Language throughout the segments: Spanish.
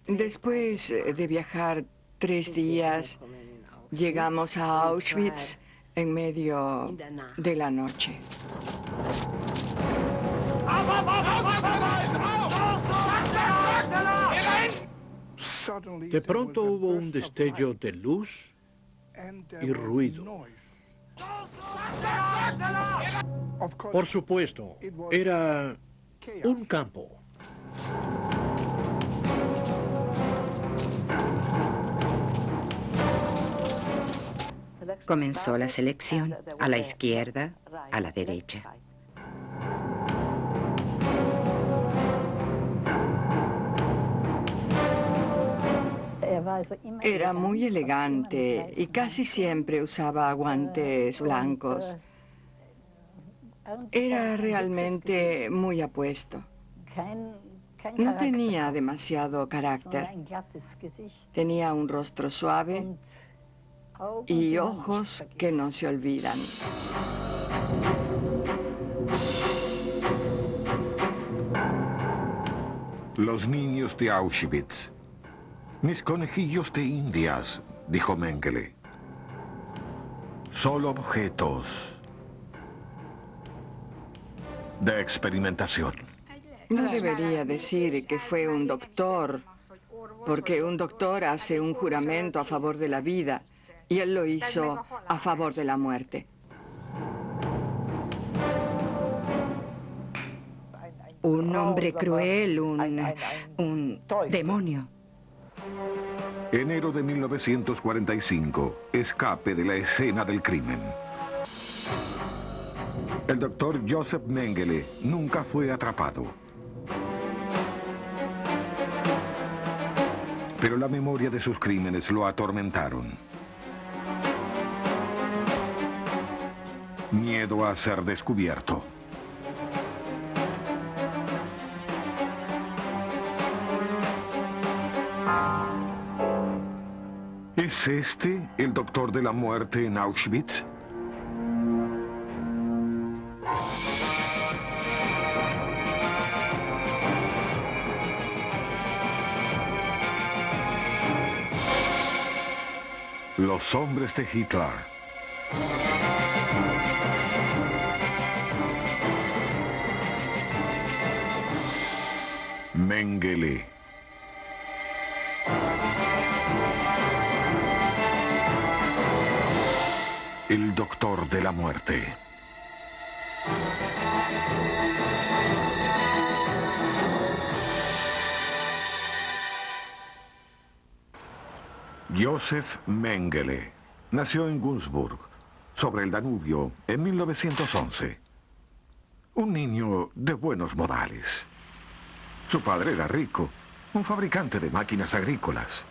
Después de viajar 3 días, llegamos a Auschwitz en medio de la noche. De pronto hubo un destello de luz y ruido. Por supuesto, era un campo. Comenzó la selección a la izquierda, a la derecha. Era muy elegante y casi siempre usaba guantes blancos. Era realmente muy apuesto. No tenía demasiado carácter. Tenía un rostro suave y ojos que no se olvidan. Los niños de Auschwitz. Mis conejillos de indias, dijo Mengele. Solo objetos de experimentación. No debería decir que fue un doctor, porque un doctor hace un juramento a favor de la vida y él lo hizo a favor de la muerte. Un hombre cruel, un demonio. Enero de 1945, escape de la escena del crimen. El doctor Joseph Mengele nunca fue atrapado. Pero la memoria de sus crímenes lo atormentaron. Miedo a ser descubierto. ¿Es este el doctor de la muerte en Auschwitz? Los hombres de Hitler. Mengele. El doctor de la muerte. Joseph Mengele nació en Günzburg, sobre el Danubio, en 1911. Un niño de buenos modales. Su padre era rico, un fabricante de máquinas agrícolas.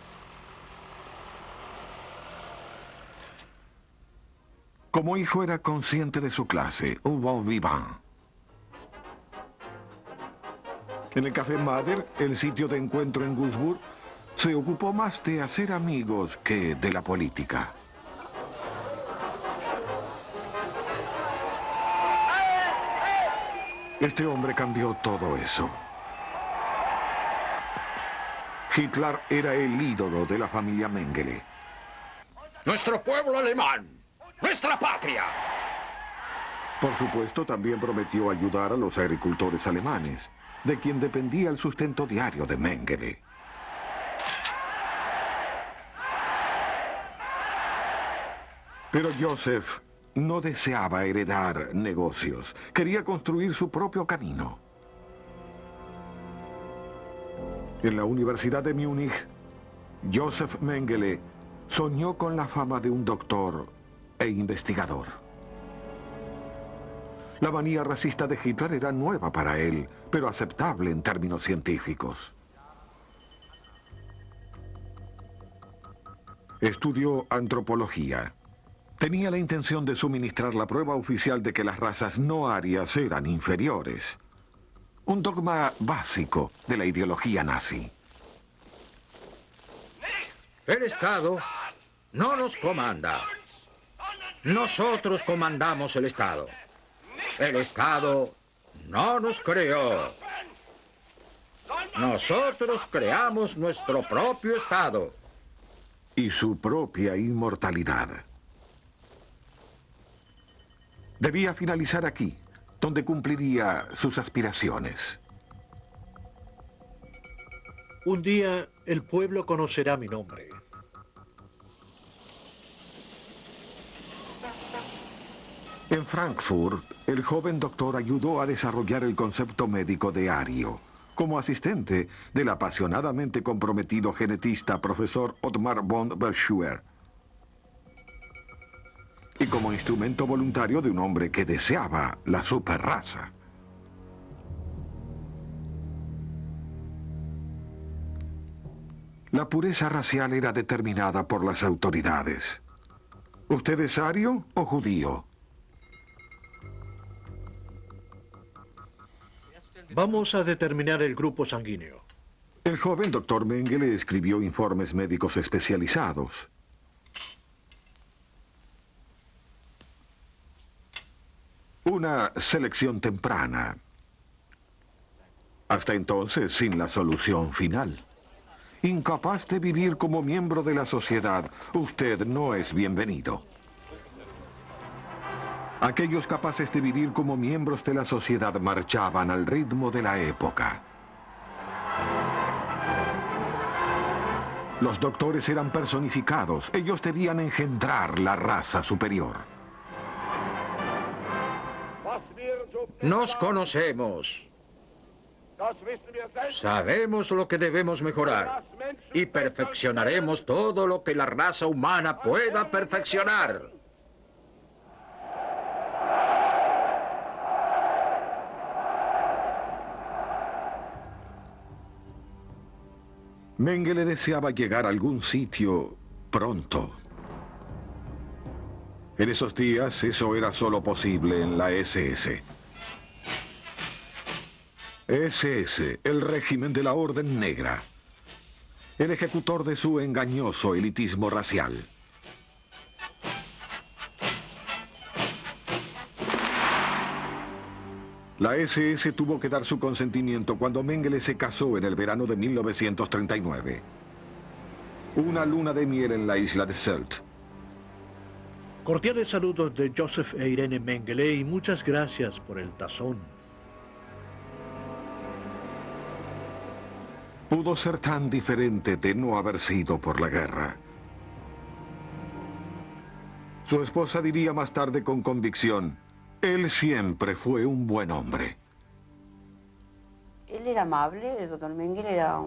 Como hijo era consciente de su clase, un bon vivant. En el Café Mader, el sitio de encuentro en Günzburg, se ocupó más de hacer amigos que de la política. Este hombre cambió todo eso. Hitler era el ídolo de la familia Mengele. Nuestro pueblo alemán. ¡Nuestra patria! Por supuesto, también prometió ayudar a los agricultores alemanes, de quien dependía el sustento diario de Mengele. Pero Joseph no deseaba heredar negocios. Quería construir su propio camino. En la Universidad de Múnich, Joseph Mengele soñó con la fama de un doctor e investigador. La manía racista de Hitler era nueva para él, pero aceptable en términos científicos. Estudió antropología. Tenía la intención de suministrar la prueba oficial de que las razas no arias eran inferiores. Un dogma básico de la ideología nazi. El Estado no nos comanda. Nosotros comandamos el Estado. El Estado no nos creó. Nosotros creamos nuestro propio Estado. Y su propia inmortalidad. Debía finalizar aquí, donde cumpliría sus aspiraciones. Un día el pueblo conocerá mi nombre. En Frankfurt, el joven doctor ayudó a desarrollar el concepto médico de ario, como asistente del apasionadamente comprometido genetista profesor Ottmar von Verschuer, y como instrumento voluntario de un hombre que deseaba la superraza. La pureza racial era determinada por las autoridades. ¿Usted es ario o judío? Vamos a determinar el grupo sanguíneo. El joven doctor Mengele escribió informes médicos especializados. Una selección temprana. Hasta entonces sin la solución final. Incapaz de vivir como miembro de la sociedad, usted no es bienvenido. Aquellos capaces de vivir como miembros de la sociedad marchaban al ritmo de la época. Los doctores eran personificados. Ellos debían engendrar la raza superior. Nos conocemos. Sabemos lo que debemos mejorar. Y perfeccionaremos todo lo que la raza humana pueda perfeccionar. Mengele deseaba llegar a algún sitio pronto. En esos días, eso era solo posible en la SS. SS, el régimen de la Orden Negra. El ejecutor de su engañoso elitismo racial. La SS tuvo que dar su consentimiento cuando Mengele se casó en el verano de 1939. Una luna de miel en la isla de Sylt. Cordiales saludos de Joseph e Irene Mengele y muchas gracias por el tazón. Pudo ser tan diferente de no haber sido por la guerra. Su esposa diría más tarde con convicción: él siempre fue un buen hombre. Él era amable, el doctor Mengele era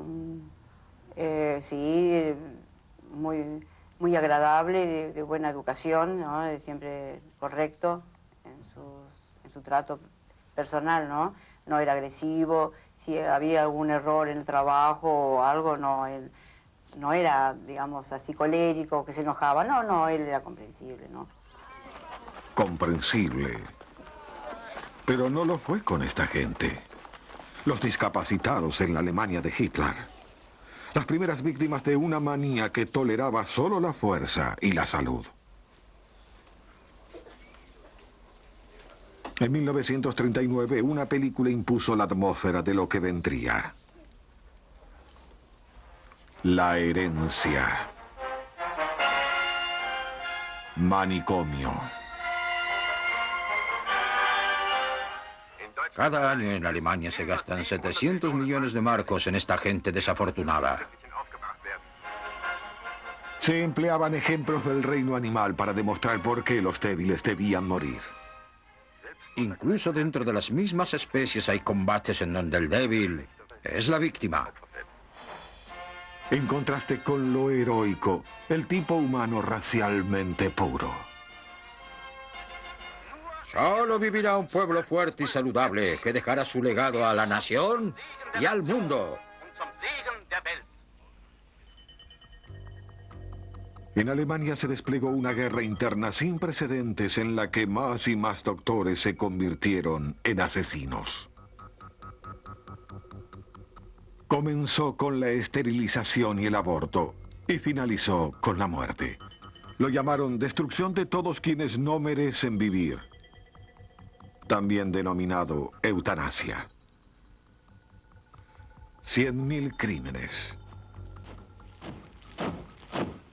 muy agradable, de buena educación, ¿no? Siempre correcto en su trato personal, ¿no? No era agresivo. Si había algún error en el trabajo o algo, él no era, digamos, así colérico, que se enojaba. No, él era comprensible, ¿no? Comprensible. Pero no lo fue con esta gente. Los discapacitados en la Alemania de Hitler. Las primeras víctimas de una manía que toleraba solo la fuerza y la salud. En 1939, una película impuso la atmósfera de lo que vendría. La herencia. Manicomio. Cada año en Alemania se gastan 700 millones de marcos en esta gente desafortunada. Se empleaban ejemplos del reino animal para demostrar por qué los débiles debían morir. Incluso dentro de las mismas especies hay combates en donde el débil es la víctima. En contraste con lo heroico, el tipo humano racialmente puro. Solo vivirá un pueblo fuerte y saludable que dejará su legado a la nación y al mundo. En Alemania se desplegó una guerra interna sin precedentes en la que más y más doctores se convirtieron en asesinos. Comenzó con la esterilización y el aborto y finalizó con la muerte. Lo llamaron destrucción de todos quienes no merecen vivir, también denominado eutanasia. 100.000 crímenes.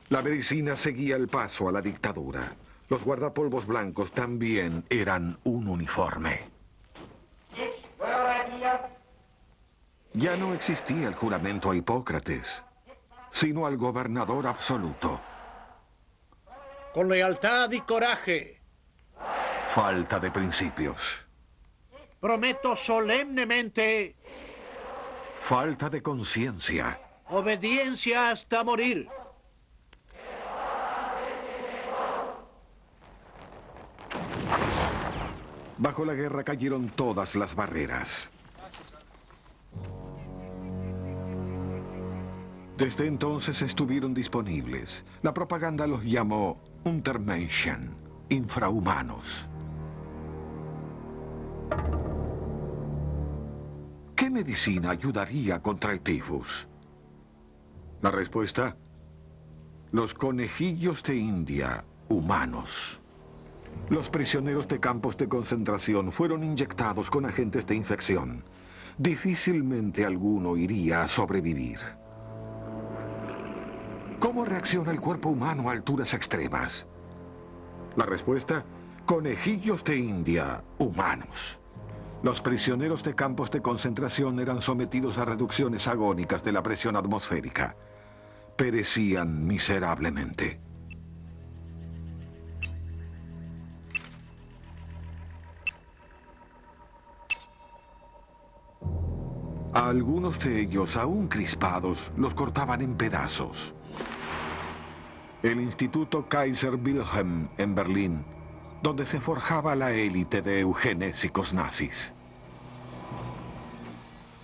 La medicina seguía el paso a la dictadura. Los guardapolvos blancos también eran un uniforme. Ya no existía el juramento a Hipócrates, sino al gobernador absoluto. Con lealtad y coraje, Falta de principios. prometo solemnemente Falta de conciencia. obediencia hasta morir. Bajo la guerra cayeron todas las barreras. Desde entonces estuvieron disponibles. La propaganda los llamó Untermenschen, infrahumanos. ¿Qué medicina ayudaría contra el tifus? La respuesta: los conejillos de India humanos. Los prisioneros de campos de concentración fueron inyectados con agentes de infección. Difícilmente alguno iría a sobrevivir. ¿Cómo reacciona el cuerpo humano a alturas extremas? La respuesta: conejillos de India humanos. Los prisioneros de campos de concentración eran sometidos a reducciones agónicas de la presión atmosférica. Perecían miserablemente. A algunos de ellos, aún crispados, los cortaban en pedazos. El Instituto Kaiser Wilhelm en Berlín, donde se forjaba la élite de eugenésicos nazis.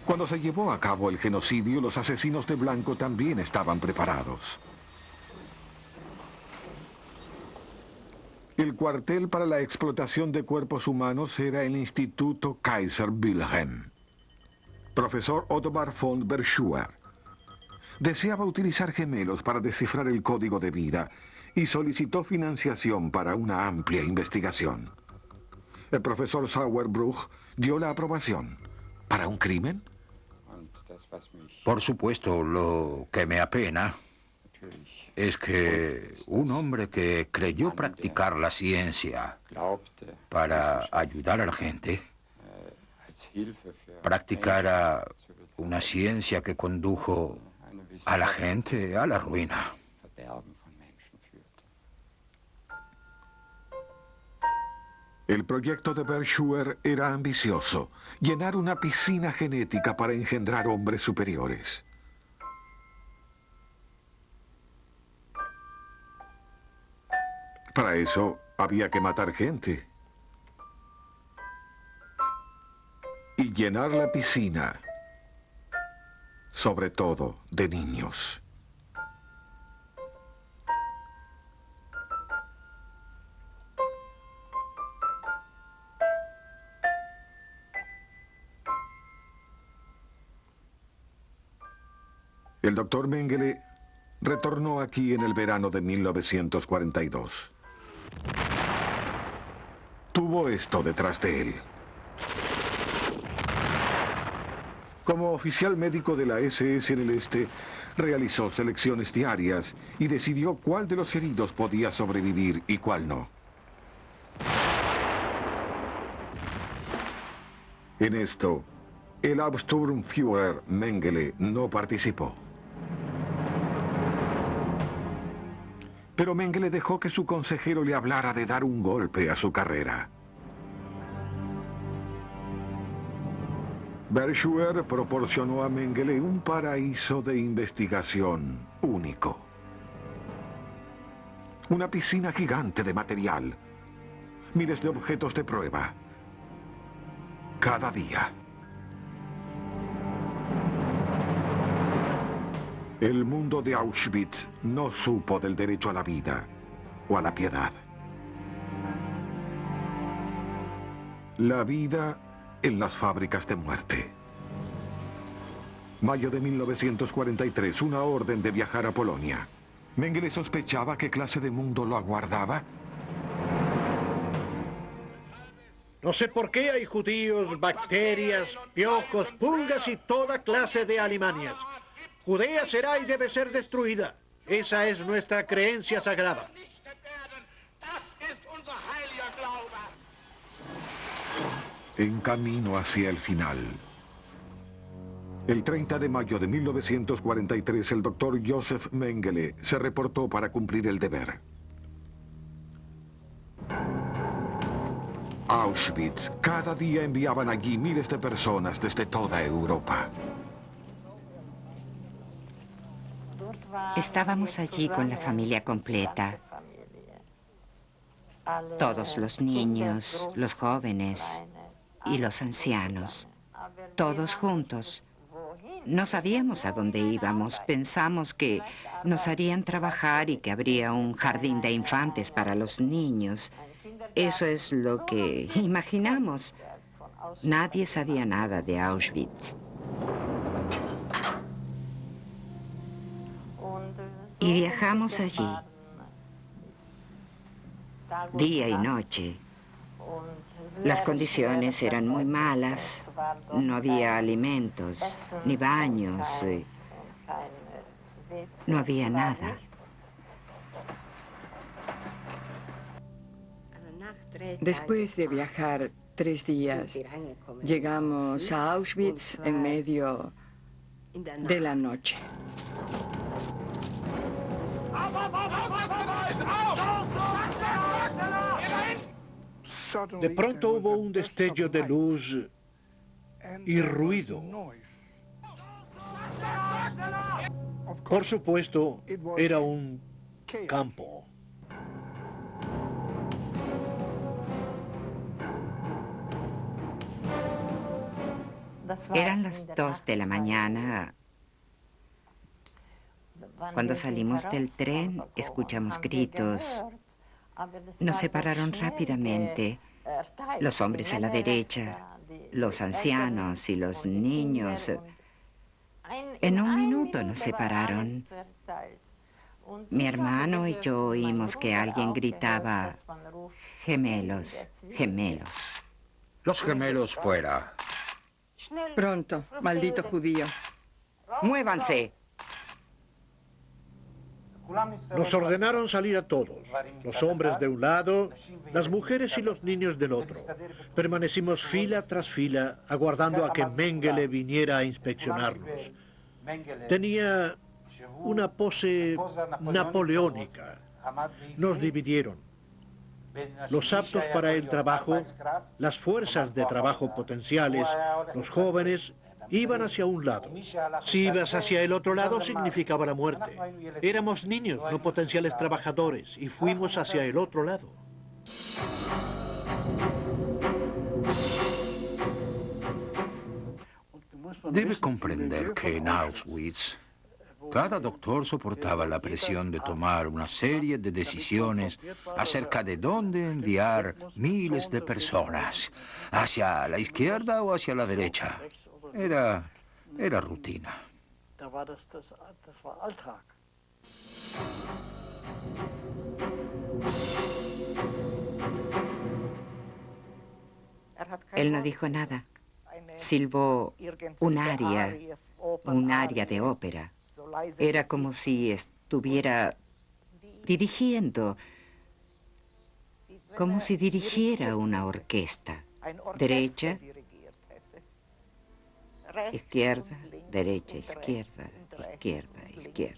Cuando se llevó a cabo el genocidio, los asesinos de blanco también estaban preparados. El cuartel para la explotación de cuerpos humanos era el Instituto Kaiser Wilhelm. Profesor Otmar von Verschuer deseaba utilizar gemelos para descifrar el código de vida y solicitó financiación para una amplia investigación. El profesor Sauerbruch dio la aprobación. ¿Para un crimen? Por supuesto, lo que me apena es que un hombre que creyó practicar la ciencia para ayudar a la gente practicara una ciencia que condujo a la gente a la ruina. El proyecto de Verschuer era ambicioso: llenar una piscina genética para engendrar hombres superiores. Para eso había que matar gente. Y llenar la piscina, sobre todo de niños. El doctor Mengele retornó aquí en el verano de 1942. Tuvo esto detrás de él. Como oficial médico de la SS en el este, realizó selecciones diarias y decidió cuál de los heridos podía sobrevivir y cuál no. En esto, el Absturmführer Mengele no participó. Pero Mengele dejó que su consejero le hablara de dar un golpe a su carrera. Verschuer proporcionó a Mengele un paraíso de investigación único. Una piscina gigante de material. Miles de objetos de prueba. Cada día. El mundo de Auschwitz no supo del derecho a la vida o a la piedad. La vida en las fábricas de muerte. Mayo de 1943, una orden de viajar a Polonia. Mengele sospechaba qué clase de mundo lo aguardaba. No sé por qué hay judíos, bacterias, piojos, pulgas y toda clase de alimañas. Judea será y debe ser destruida. Esa es nuestra creencia sagrada. En camino hacia el final. El 30 de mayo de 1943, el doctor Josef Mengele se reportó para cumplir el deber. Auschwitz. Cada día enviaban allí miles de personas desde toda Europa. Estábamos allí con la familia completa. Todos los niños, los jóvenes y los ancianos. Todos juntos. No sabíamos a dónde íbamos. Pensamos que nos harían trabajar y que habría un jardín de infantes para los niños. Eso es lo que imaginamos. Nadie sabía nada de Auschwitz. Y viajamos allí, día y noche. Las condiciones eran muy malas. No había alimentos, ni baños, no había nada. Después de viajar 3 días, llegamos a Auschwitz en medio de la noche. De pronto hubo un destello de luz y ruido. Por supuesto, era un campo. Eran las 2 de la mañana. Cuando salimos del tren, escuchamos gritos. Nos separaron rápidamente. Los hombres a la derecha, los ancianos y los niños. En un minuto nos separaron. Mi hermano y yo oímos que alguien gritaba: gemelos, gemelos. Los gemelos fuera. Pronto, maldito judío. ¡Muévanse! Nos ordenaron salir a todos, los hombres de un lado, las mujeres y los niños del otro. Permanecimos fila tras fila, aguardando a que Mengele viniera a inspeccionarnos. Tenía una pose napoleónica. Nos dividieron. Los aptos para el trabajo, las fuerzas de trabajo potenciales, los jóvenes, iban hacia un lado. Si ibas hacia el otro lado, significaba la muerte. Éramos niños, no potenciales trabajadores, y fuimos hacia el otro lado. Debe comprender que en Auschwitz, cada doctor soportaba la presión de tomar una serie de decisiones acerca de dónde enviar miles de personas, hacia la izquierda o hacia la derecha. Era rutina. Él no dijo nada. Silbó un aria de ópera. Era como si estuviera dirigiendo, como si dirigiera una orquesta. Derecha, izquierda, derecha, izquierda, izquierda, izquierda.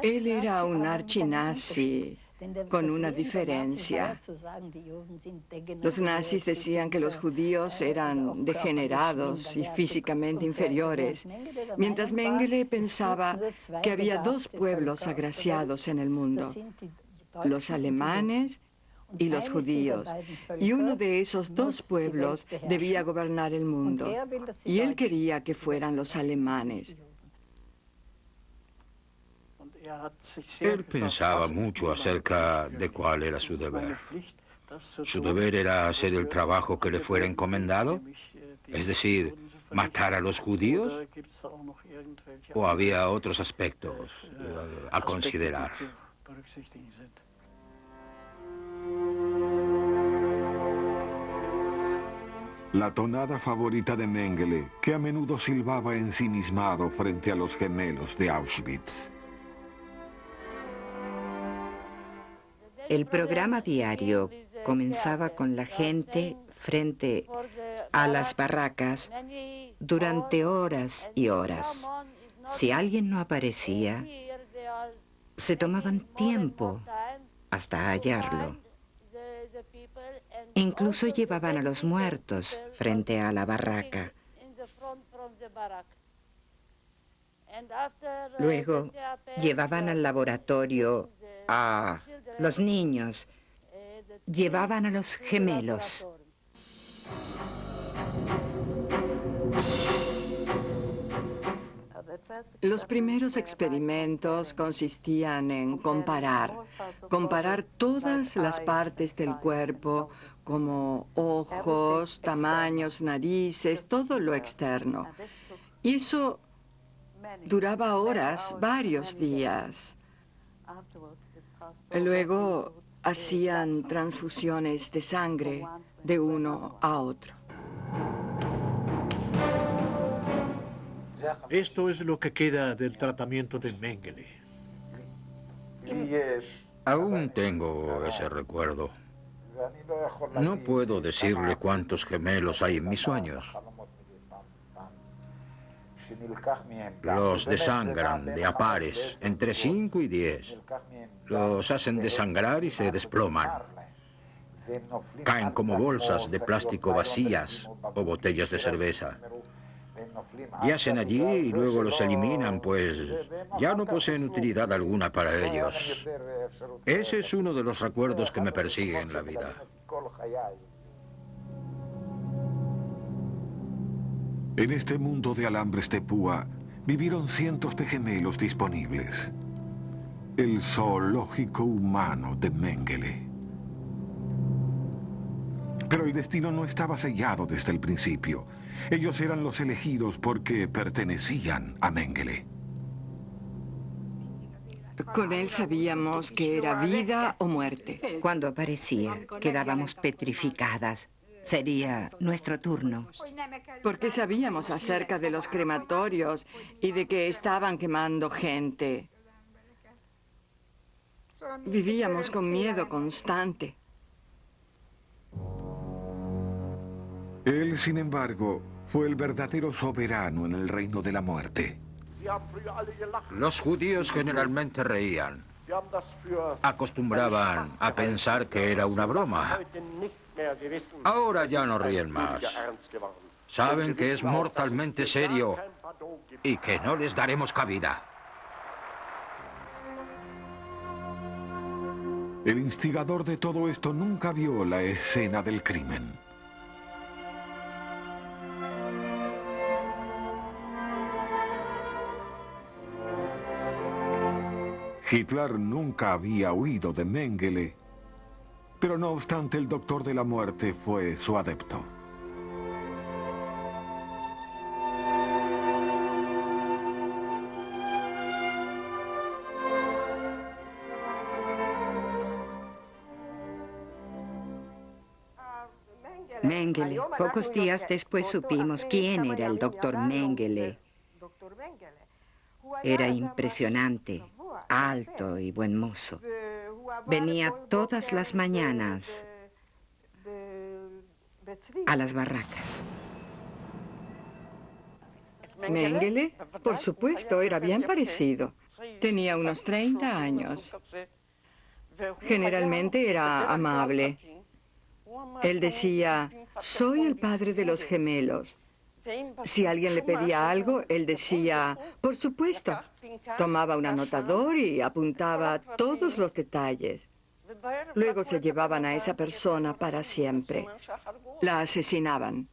Él era un archinazi con una diferencia. Los nazis decían que los judíos eran degenerados y físicamente inferiores, mientras Mengele pensaba que había 2 pueblos agraciados en el mundo, los alemanes y los judíos, y uno de esos 2 pueblos debía gobernar el mundo, y él quería que fueran los alemanes. Él pensaba mucho acerca de cuál era su deber. Su deber era hacer el trabajo que le fuera encomendado, es decir, matar a los judíos, o había otros aspectos a considerar. La tonada favorita de Mengele, que a menudo silbaba ensimismado frente a los gemelos de Auschwitz. El programa diario comenzaba con la gente frente a las barracas durante horas y horas. Si alguien no aparecía, se tomaban tiempo hasta hallarlo. Incluso llevaban a los muertos frente a la barraca. Luego llevaban al laboratorio a los niños, llevaban a los gemelos. Los primeros experimentos consistían en comparar todas las partes del cuerpo, como ojos, tamaños, narices, todo lo externo. Y eso duraba horas, varios días. Luego hacían transfusiones de sangre de uno a otro. Esto es lo que queda del tratamiento de Mengele. Aún tengo ese recuerdo. No puedo decirle cuántos gemelos hay en mis sueños. Los desangran de a pares, entre 5 y 10. Los hacen desangrar y se desploman. Caen como bolsas de plástico vacías o botellas de cerveza. Yacen allí y luego los eliminan, pues ya no poseen utilidad alguna para ellos. Ese es uno de los recuerdos que me persigue en la vida. En este mundo de alambres de púa vivieron cientos de gemelos disponibles. El zoológico humano de Mengele. Pero el destino no estaba sellado desde el principio. Ellos eran los elegidos porque pertenecían a Mengele. Con él sabíamos que era vida o muerte. Cuando aparecía, quedábamos petrificadas. Sería nuestro turno. Porque sabíamos acerca de los crematorios y de que estaban quemando gente. Vivíamos con miedo constante. Él, sin embargo, fue el verdadero soberano en el reino de la muerte. Los judíos generalmente reían. Acostumbraban a pensar que era una broma. Ahora ya no ríen más. Saben que es mortalmente serio y que no les daremos cabida. El instigador de todo esto nunca vio la escena del crimen. Hitler nunca había huido de Mengele, pero no obstante el doctor de la muerte fue su adepto. Mengele. Pocos días después supimos quién era el doctor Mengele. Era impresionante, alto y buen mozo. Venía todas las mañanas a las barracas. Mengele, por supuesto, era bien parecido. Tenía unos 30 años. Generalmente era amable. Él decía, soy el padre de los gemelos. Si alguien le pedía algo, él decía, por supuesto. Tomaba un anotador y apuntaba todos los detalles. Luego se llevaban a esa persona para siempre. La asesinaban.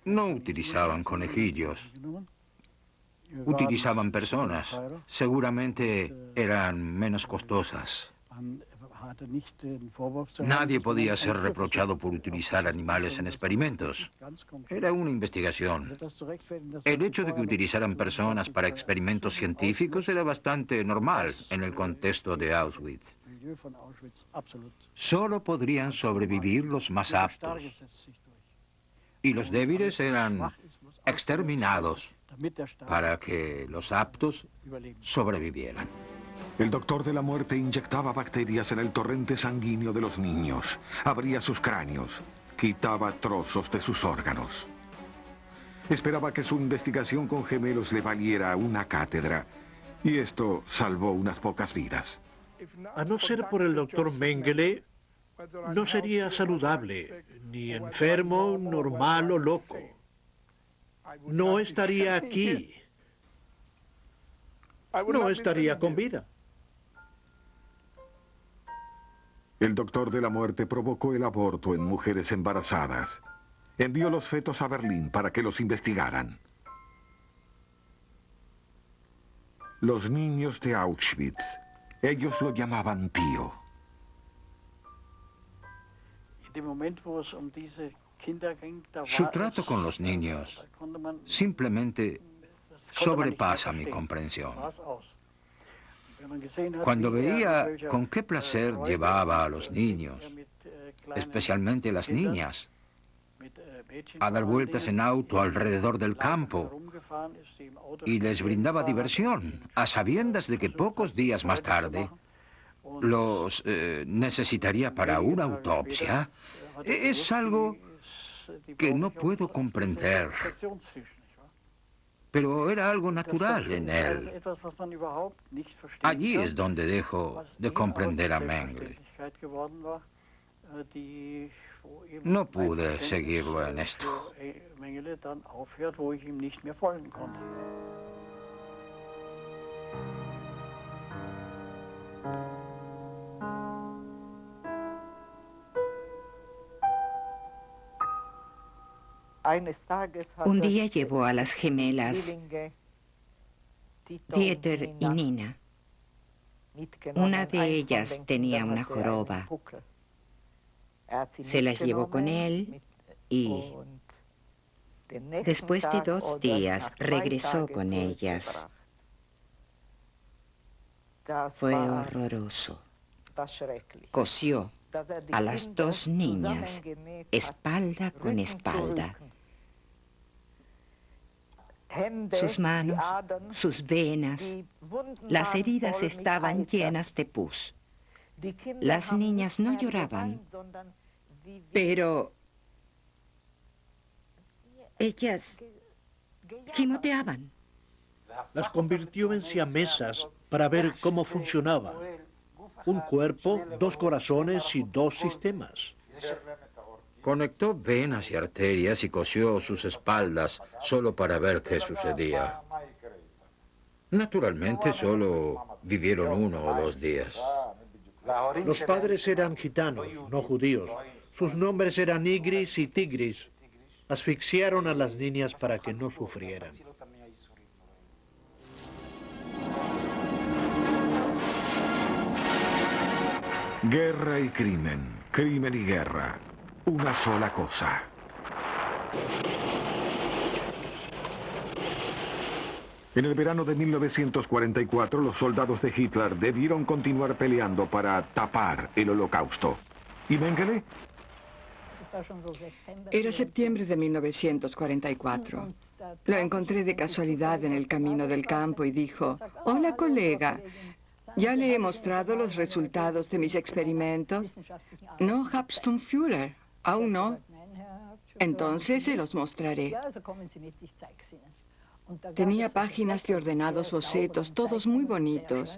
No utilizaban conejillos. utilizaban personas. Seguramente eran menos costosas. Nadie podía ser reprochado por utilizar animales en experimentos. Era una investigación. El hecho de que utilizaran personas para experimentos científicos era bastante normal en el contexto de Auschwitz. Solo podrían sobrevivir los más aptos. Y los débiles eran exterminados para que los aptos sobrevivieran. El doctor de la muerte inyectaba bacterias en el torrente sanguíneo de los niños, abría sus cráneos, quitaba trozos de sus órganos. Esperaba que su investigación con gemelos le valiera una cátedra, y esto salvó unas pocas vidas. A no ser por el doctor Mengele, no sería saludable, ni enfermo, normal o loco. No estaría aquí. No estaría con vida. El doctor de la muerte provocó el aborto en mujeres embarazadas. Envió los fetos a Berlín para que los investigaran. Los niños de Auschwitz, ellos lo llamaban tío. Su trato con los niños simplemente sobrepasa mi comprensión. Cuando veía con qué placer llevaba a los niños, especialmente las niñas, a dar vueltas en auto alrededor del campo y les brindaba diversión, a sabiendas de que pocos días más tarde los necesitaría para una autopsia, es algo que no puedo comprender. Pero era algo natural en él. Allí es donde dejo de comprender a Mengele. No pude seguirlo en esto. Un día llevó a las gemelas Dieter y Nina. Una de ellas tenía una joroba. Se las llevó con él y después de 2 días regresó con ellas. Fue horroroso. Cosió a las 2 niñas, espalda con espalda. Sus manos, sus venas, las heridas estaban llenas de pus. Las niñas no lloraban, pero ellas gimoteaban. Las convirtió en siamesas para ver cómo funcionaba. Un cuerpo, 2 corazones y 2 sistemas. Conectó venas y arterias y cosió sus espaldas solo para ver qué sucedía. Naturalmente, solo vivieron 1 o 2 días. Los padres eran gitanos, no judíos. Sus nombres eran Igris y Tigris. Asfixiaron a las niñas para que no sufrieran. Guerra y crimen, crimen y guerra. Una sola cosa. En el verano de 1944, los soldados de Hitler debieron continuar peleando para tapar el Holocausto. ¿Y Mengele? Era septiembre de 1944. Lo encontré de casualidad en el camino del campo y dijo: «Hola, colega. ¿Ya le he mostrado los resultados de mis experimentos?» «No, Hauptsturmführer, aún no». «Entonces se los mostraré». Tenía páginas de ordenados bocetos, todos muy bonitos.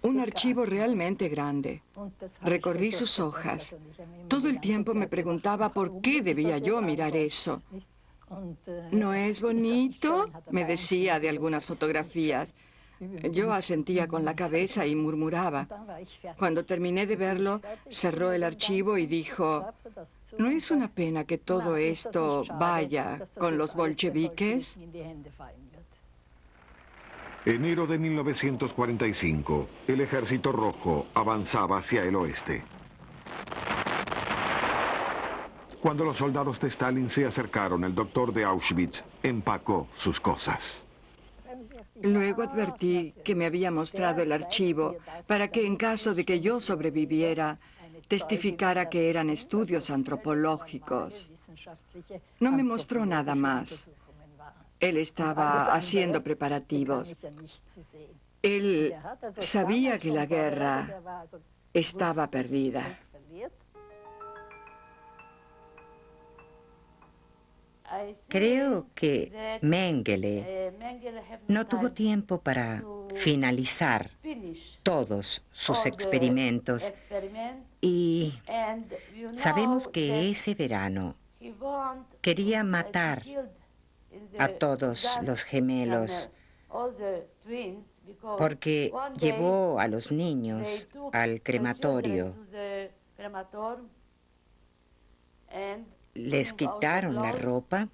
Un archivo realmente grande. Recorrí sus hojas. Todo el tiempo me preguntaba por qué debía yo mirar eso. «¿No es bonito?», me decía de algunas fotografías. Yo asentía con la cabeza y murmuraba. Cuando terminé de verlo, cerró el archivo y dijo: «¿No es una pena que todo esto vaya con los bolcheviques?». Enero de 1945, el Ejército Rojo avanzaba hacia el oeste. Cuando los soldados de Stalin se acercaron, el doctor de Auschwitz empacó sus cosas. Luego advertí que me había mostrado el archivo para que en caso de que yo sobreviviera, testificara que eran estudios antropológicos. No me mostró nada más. Él estaba haciendo preparativos. Él sabía que la guerra estaba perdida. Creo que Mengele no tuvo tiempo para finalizar todos sus experimentos y sabemos que ese verano quería matar a todos los gemelos porque llevó a los niños al crematorio. Les quitaron la ropa.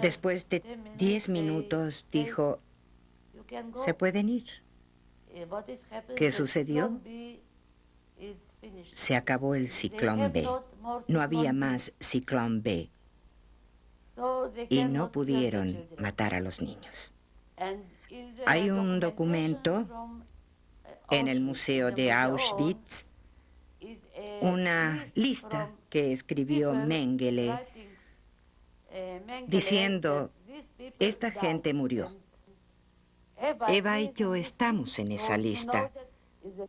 Después de 10 minutos dijo, se pueden ir. ¿Qué sucedió? Se acabó el ciclón B. No había más ciclón B. Y no pudieron matar a los niños. Hay un documento en el Museo de Auschwitz, una lista que escribió Mengele diciendo, esta gente murió. Eva y yo estamos en esa lista,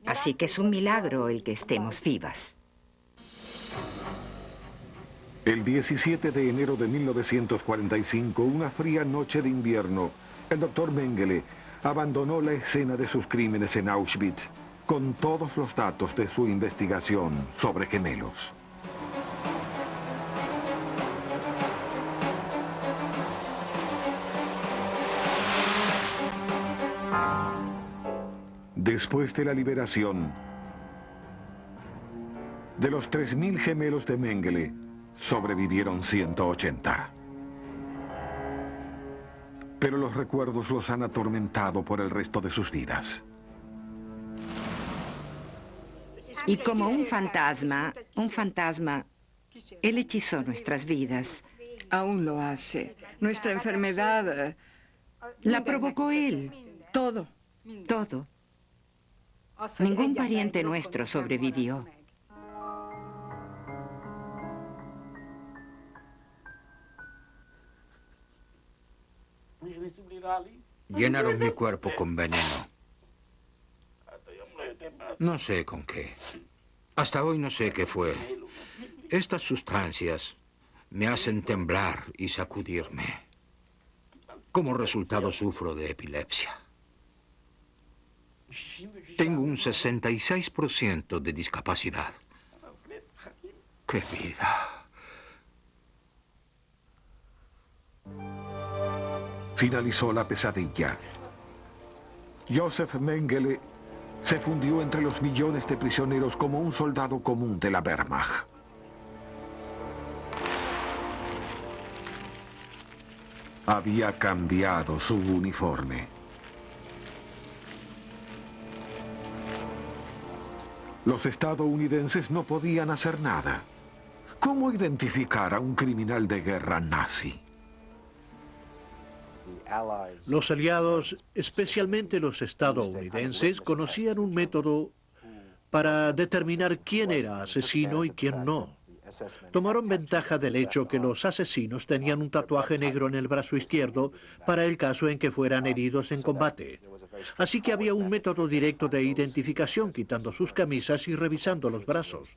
así que es un milagro el que estemos vivas. El 17 de enero de 1945, una fría noche de invierno, el doctor Mengele abandonó la escena de sus crímenes en Auschwitz con todos los datos de su investigación sobre gemelos. Después de la liberación, de los 3.000 gemelos de Mengele, sobrevivieron 180. Pero los recuerdos los han atormentado por el resto de sus vidas. Y como un fantasma, él hechizó nuestras vidas. Aún lo hace. Nuestra enfermedad La provocó él. todo. Todo. Ningún pariente nuestro sobrevivió. Llenaron mi cuerpo con veneno. No sé con qué. Hasta hoy no sé qué fue. Estas sustancias me hacen temblar y sacudirme. Como resultado sufro de epilepsia. Tengo un 66% de discapacidad. ¡Qué vida! Finalizó la pesadilla. Josef Mengele se fundió entre los millones de prisioneros como un soldado común de la Wehrmacht. Había cambiado su uniforme. Los estadounidenses no podían hacer nada. ¿Cómo identificar a un criminal de guerra nazi? Los aliados, especialmente los estadounidenses, conocían un método para determinar quién era asesino y quién no. Tomaron ventaja del hecho que los asesinos tenían un tatuaje negro en el brazo izquierdo para el caso en que fueran heridos en combate. Así que había un método directo de identificación quitando sus camisas y revisando los brazos.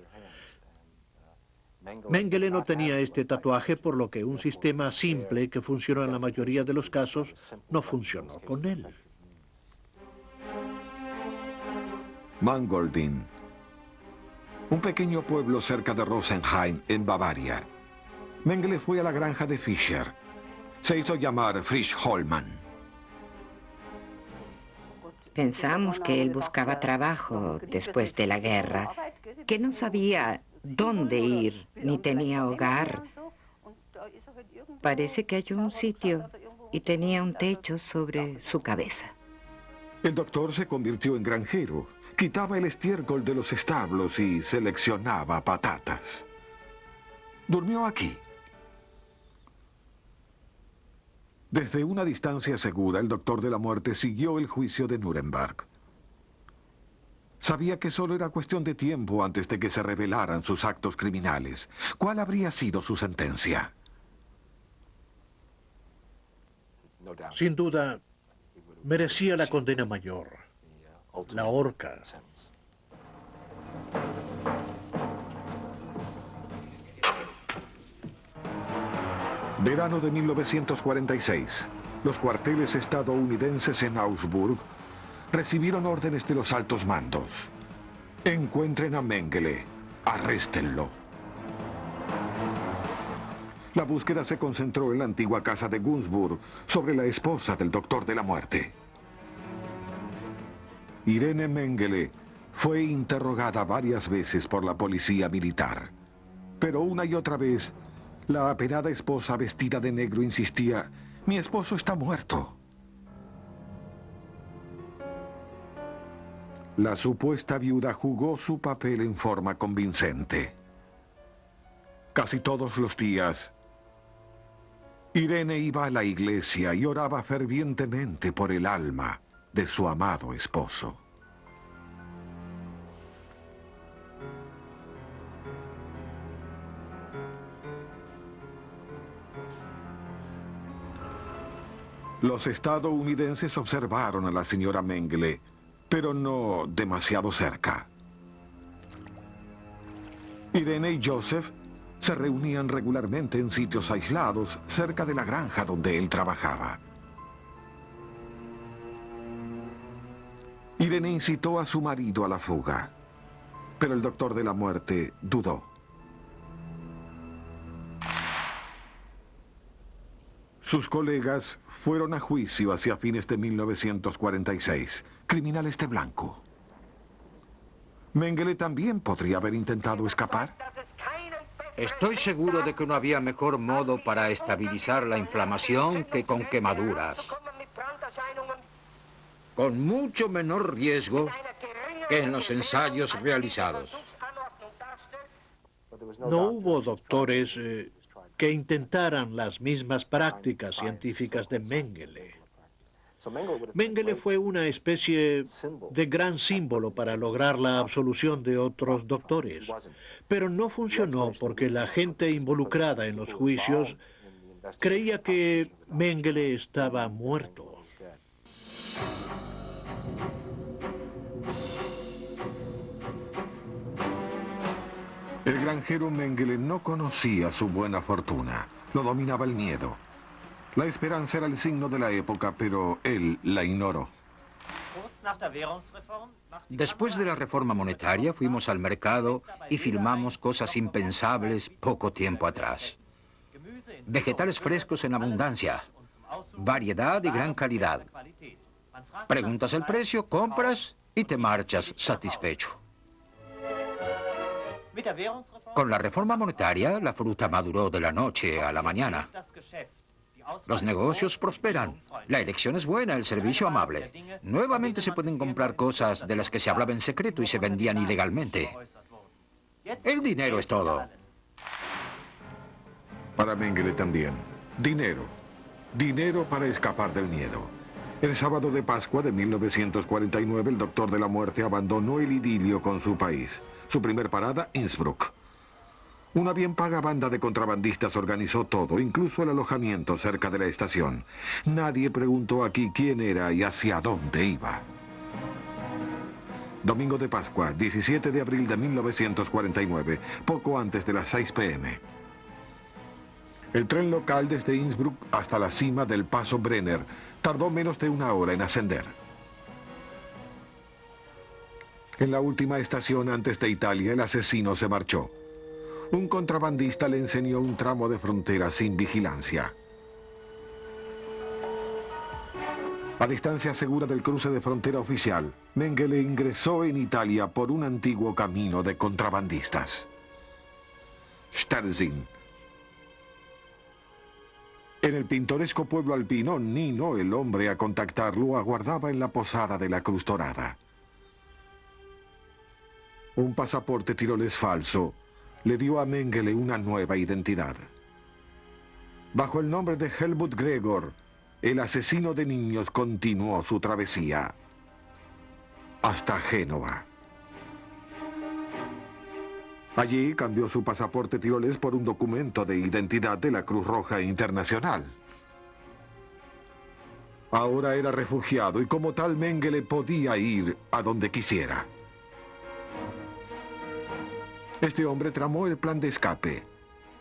Mengele no tenía este tatuaje, por lo que un sistema simple que funcionó en la mayoría de los casos no funcionó con él. Mangoldin, un pequeño pueblo cerca de Rosenheim, en Bavaria. Mengele fue a la granja de Fischer. Se hizo llamar Frisch Hollmann. Pensamos que él buscaba trabajo después de la guerra, que no sabía dónde ir, ni tenía hogar. Parece que halló un sitio y tenía un techo sobre su cabeza. El doctor se convirtió en granjero. Quitaba el estiércol de los establos y seleccionaba patatas. Durmió aquí. Desde una distancia segura, el doctor de la muerte siguió el juicio de Nuremberg. Sabía que solo era cuestión de tiempo antes de que se revelaran sus actos criminales. ¿Cuál habría sido su sentencia? Sin duda, merecía la condena mayor, la horca. Verano de 1946. Los cuarteles estadounidenses en Augsburg recibieron órdenes de los altos mandos. Encuentren a Mengele, arréstenlo. La búsqueda se concentró en la antigua casa de Günzburg, sobre la esposa del doctor de la muerte. Irene Mengele fue interrogada varias veces por la policía militar, pero una y otra vez la apenada esposa vestida de negro insistía: mi esposo está muerto. La supuesta viuda jugó su papel en forma convincente. Casi todos los días, Irene iba a la iglesia y oraba fervientemente por el alma de su amado esposo. Los estadounidenses observaron a la señora Mengele, pero no demasiado cerca. Irene y Joseph se reunían regularmente en sitios aislados cerca de la granja donde él trabajaba. Irene incitó a su marido a la fuga, pero el doctor de la muerte dudó. Sus colegas fueron a juicio hacia fines de 1946, criminales de blanco. Mengele también podría haber intentado escapar. Estoy seguro de que no había mejor modo para estabilizar la inflamación que con quemaduras, con mucho menor riesgo que en los ensayos realizados. No hubo doctores que intentaran las mismas prácticas científicas de Mengele. Mengele fue una especie de gran símbolo para lograr la absolución de otros doctores, pero no funcionó porque la gente involucrada en los juicios creía que Mengele estaba muerto. El granjero Mengele no conocía su buena fortuna, lo dominaba el miedo. La esperanza era el signo de la época, pero él la ignoró. Después de la reforma monetaria, fuimos al mercado y filmamos cosas impensables poco tiempo atrás. Vegetales frescos en abundancia, variedad y gran calidad. Preguntas el precio, compras y te marchas satisfecho. Con la reforma monetaria, la fruta maduró de la noche a la mañana. Los negocios prosperan, la elección es buena, el servicio amable. Nuevamente se pueden comprar cosas de las que se hablaba en secreto y se vendían ilegalmente. El dinero es todo. Para Mengele también. Dinero. Dinero para escapar del miedo. El sábado de Pascua de 1949, el doctor de la muerte abandonó el idilio con su país. Su primer parada, Innsbruck. Una bien paga banda de contrabandistas organizó todo, incluso el alojamiento cerca de la estación. Nadie preguntó aquí quién era y hacia dónde iba. Domingo de Pascua, 17 de abril de 1949, poco antes de las 6 p.m. El tren local desde Innsbruck hasta la cima del Paso Brenner tardó menos de una hora en ascender. En la última estación antes de Italia, el asesino se marchó. Un contrabandista le enseñó un tramo de frontera sin vigilancia. A distancia segura del cruce de frontera oficial, Mengele ingresó en Italia por un antiguo camino de contrabandistas. Sterzing. En el pintoresco pueblo alpino, Nino, el hombre a contactarlo, aguardaba en la posada de la Cruz Dorada. Un pasaporte tirolés falso le dio a Mengele una nueva identidad. Bajo el nombre de Helmut Gregor, el asesino de niños continuó su travesía hasta Génova. Allí cambió su pasaporte tirolés por un documento de identidad de la Cruz Roja Internacional. Ahora era refugiado y como tal Mengele podía ir a donde quisiera. Este hombre tramó el plan de escape.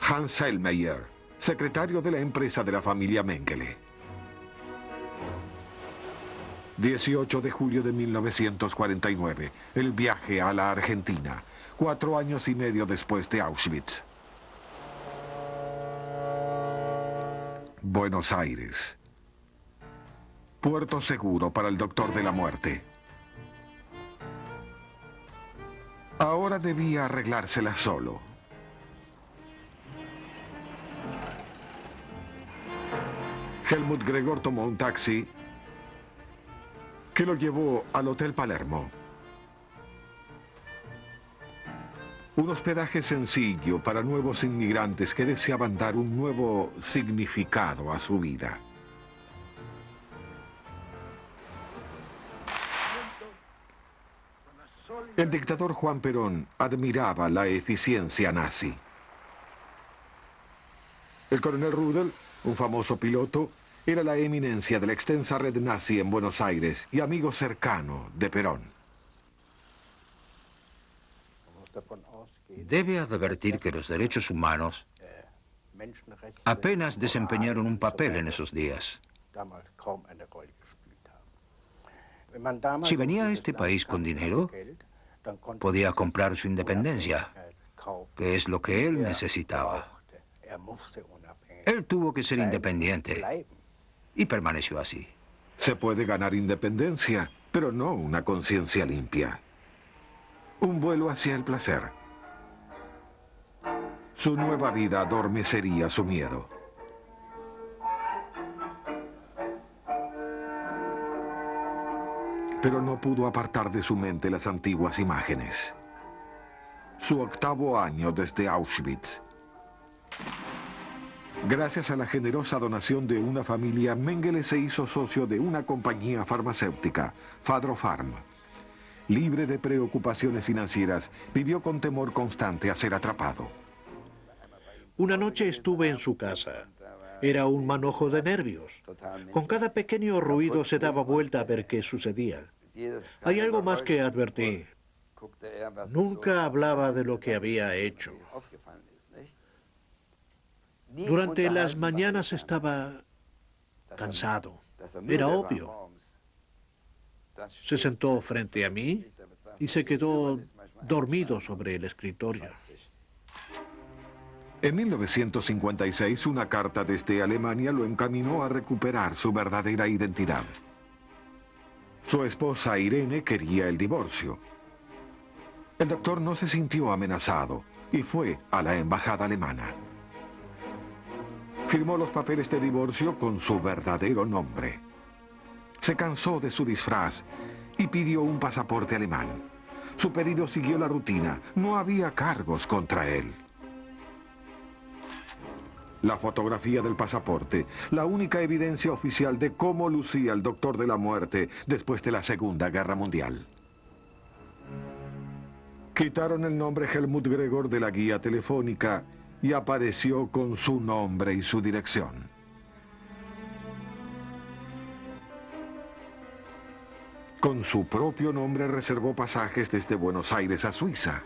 Hans Sellmeyer, secretario de la empresa de la familia Mengele. 18 de julio de 1949, el viaje a la Argentina, 4 años y medio después de Auschwitz. Buenos Aires. Puerto seguro para el doctor de la muerte. Ahora debía arreglársela solo. Helmut Gregor tomó un taxi que lo llevó al Hotel Palermo. Un hospedaje sencillo para nuevos inmigrantes que deseaban dar un nuevo significado a su vida. El dictador Juan Perón admiraba la eficiencia nazi. El coronel Rudel, un famoso piloto, era la eminencia de la extensa red nazi en Buenos Aires y amigo cercano de Perón. Debe advertir que los derechos humanos apenas desempeñaron un papel en esos días. Si venía a este país con dinero, podía comprar su independencia, que es lo que él necesitaba. Él tuvo que ser independiente y permaneció así. Se puede ganar independencia, pero no una conciencia limpia. Un vuelo hacia el placer. Su nueva vida adormecería su miedo. Pero no pudo apartar de su mente las antiguas imágenes. Su 8º año desde Auschwitz. Gracias a la generosa donación de una familia, Mengele se hizo socio de una compañía farmacéutica, Fadrofarm. Libre de preocupaciones financieras, vivió con temor constante a ser atrapado. Una noche estuve en su casa. Era un manojo de nervios. Con cada pequeño ruido se daba vuelta a ver qué sucedía. Hay algo más que advertí. Nunca hablaba de lo que había hecho. Durante las mañanas estaba cansado. Era obvio. Se sentó frente a mí y se quedó dormido sobre el escritorio. En 1956, una carta desde Alemania lo encaminó a recuperar su verdadera identidad. Su esposa Irene quería el divorcio. El doctor no se sintió amenazado y fue a la embajada alemana. Firmó los papeles de divorcio con su verdadero nombre. Se cansó de su disfraz y pidió un pasaporte alemán. Su pedido siguió la rutina. No había cargos contra él. La fotografía del pasaporte, la única evidencia oficial de cómo lucía el doctor de la muerte después de la Segunda Guerra Mundial. Quitaron el nombre Helmut Gregor de la guía telefónica y apareció con su nombre y su dirección. Con su propio nombre reservó pasajes desde Buenos Aires a Suiza.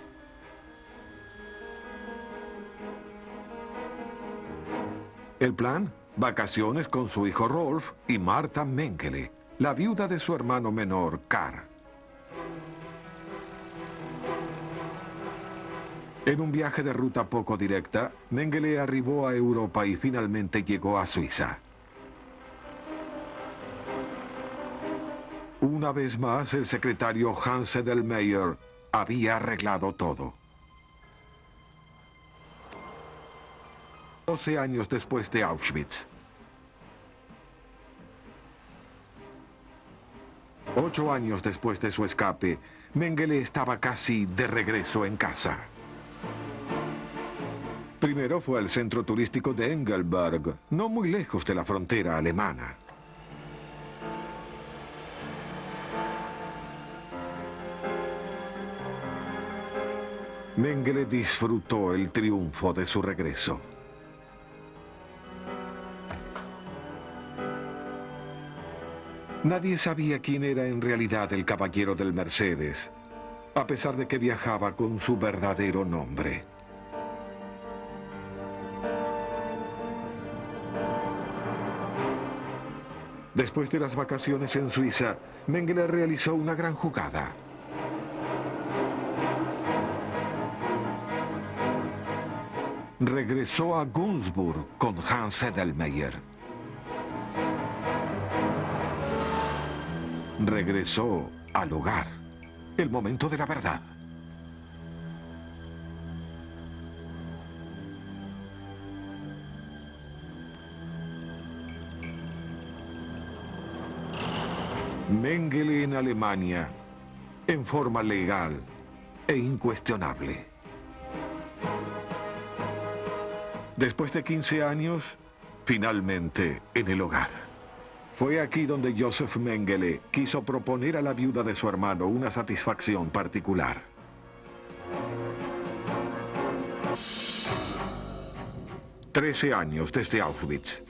El plan, vacaciones con su hijo Rolf y Martha Mengele, la viuda de su hermano menor, Karl. En un viaje de ruta poco directa, Mengele arribó a Europa y finalmente llegó a Suiza. Una vez más, el secretario Hans Sellmeyer había arreglado todo. 12 años después de Auschwitz, 8 años después de su escape, Mengele estaba casi de regreso en casa. Primero fue al centro turístico de Engelberg, no muy lejos de la frontera alemana. Mengele disfrutó el triunfo de su regreso. Nadie sabía quién era en realidad el caballero del Mercedes, a pesar de que viajaba con su verdadero nombre. Después de las vacaciones en Suiza, Mengele realizó una gran jugada. Regresó a Günzburg con Hans Edelmeyer. Regresó al hogar, el momento de la verdad. Mengele en Alemania, en forma legal e incuestionable. Después de 15 años, finalmente en el hogar. Fue aquí donde Josef Mengele quiso proponer a la viuda de su hermano una satisfacción particular. «13 años desde Auschwitz».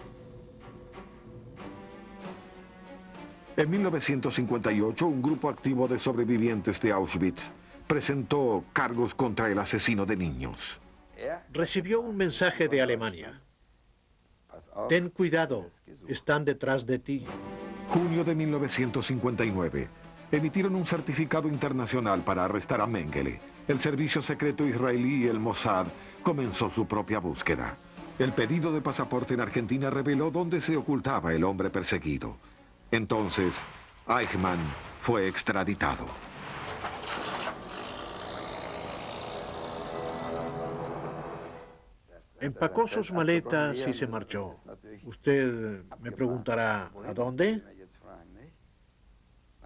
En 1958, un grupo activo de sobrevivientes de Auschwitz presentó cargos contra el asesino de niños. Recibió un mensaje de Alemania. Ten cuidado, están detrás de ti. Junio de 1959. Emitieron un certificado internacional para arrestar a Mengele. El servicio secreto israelí y el Mossad comenzó su propia búsqueda. El pedido de pasaporte en Argentina reveló dónde se ocultaba el hombre perseguido. Entonces, Eichmann fue extraditado. Empacó sus maletas y se marchó. Usted me preguntará, ¿a dónde?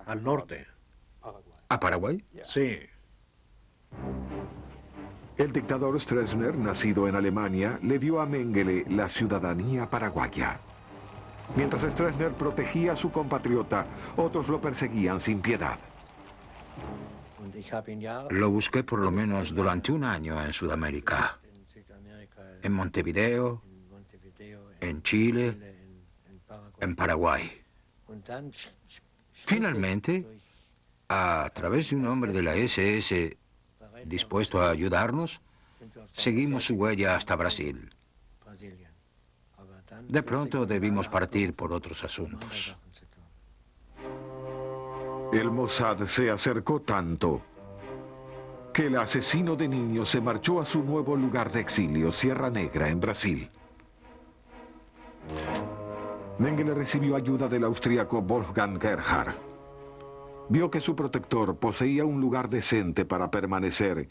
Al norte. ¿A Paraguay? Sí. El dictador Stroessner, nacido en Alemania, le dio a Mengele la ciudadanía paraguaya. Mientras Stroessner protegía a su compatriota, otros lo perseguían sin piedad. Lo busqué por lo menos durante un año en Sudamérica. En Montevideo, en Chile, en Paraguay. Finalmente, a través de un hombre de la SS dispuesto a ayudarnos, seguimos su huella hasta Brasil. De pronto debimos partir por otros asuntos. El Mossad se acercó tanto que el asesino de niños se marchó a su nuevo lugar de exilio, Sierra Negra, en Brasil. Mengele recibió ayuda del austríaco Wolfgang Gerhard. Vio que su protector poseía un lugar decente para permanecer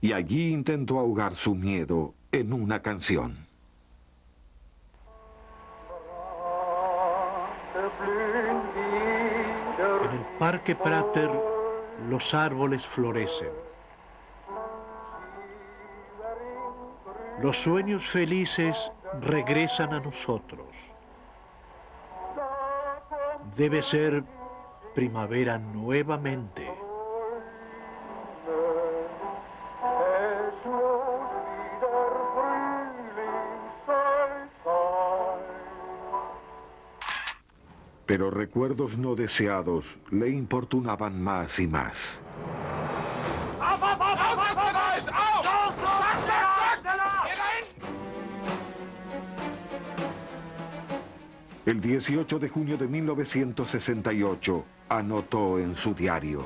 y allí intentó ahogar su miedo en una canción. En el Parque Prater los árboles florecen. Los sueños felices regresan a nosotros. Debe ser primavera nuevamente. Pero recuerdos no deseados le importunaban más y más. El 18 de junio de 1968 anotó en su diario: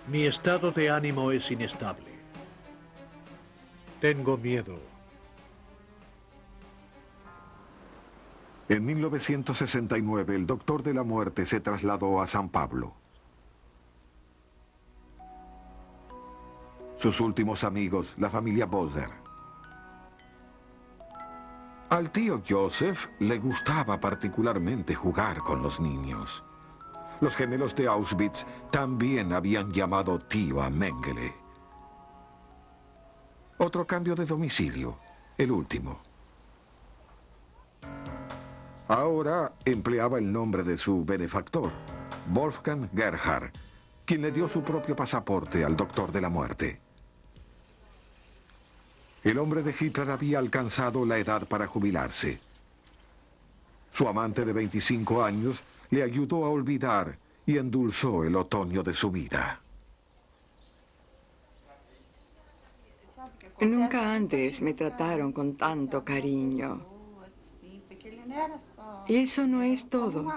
Mi estado de ánimo es inestable. Tengo miedo. En 1969, el doctor de la muerte se trasladó a San Pablo. Sus últimos amigos, la familia Boser. Al tío Joseph le gustaba particularmente jugar con los niños. Los gemelos de Auschwitz también habían llamado tío a Mengele. Otro cambio de domicilio, el último. Ahora empleaba el nombre de su benefactor, Wolfgang Gerhard, quien le dio su propio pasaporte al doctor de la muerte. El hombre de Hitler había alcanzado la edad para jubilarse. Su amante de 25 años le ayudó a olvidar y endulzó el otoño de su vida. Nunca antes me trataron con tanto cariño. Y eso no es todo.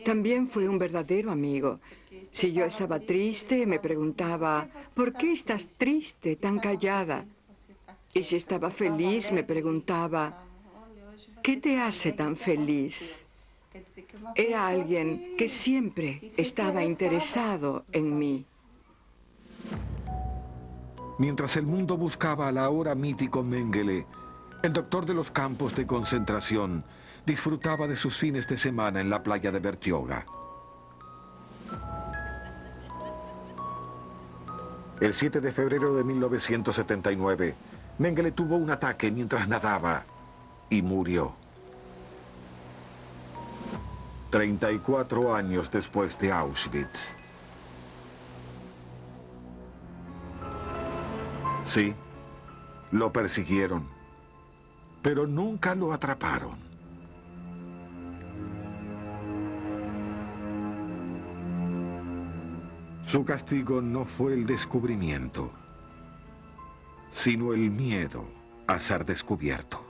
También fue un verdadero amigo. Si yo estaba triste, me preguntaba, ¿por qué estás triste, tan callada? Y si estaba feliz, me preguntaba, ¿qué te hace tan feliz? Era alguien que siempre estaba interesado en mí. Mientras el mundo buscaba al ahora mítico Mengele, el doctor de los campos de concentración disfrutaba de sus fines de semana en la playa de Bertioga. El 7 de febrero de 1979, Mengele tuvo un ataque mientras nadaba y murió. 34 años después de Auschwitz. Sí, lo persiguieron, pero nunca lo atraparon. Su castigo no fue el descubrimiento, sino el miedo a ser descubierto.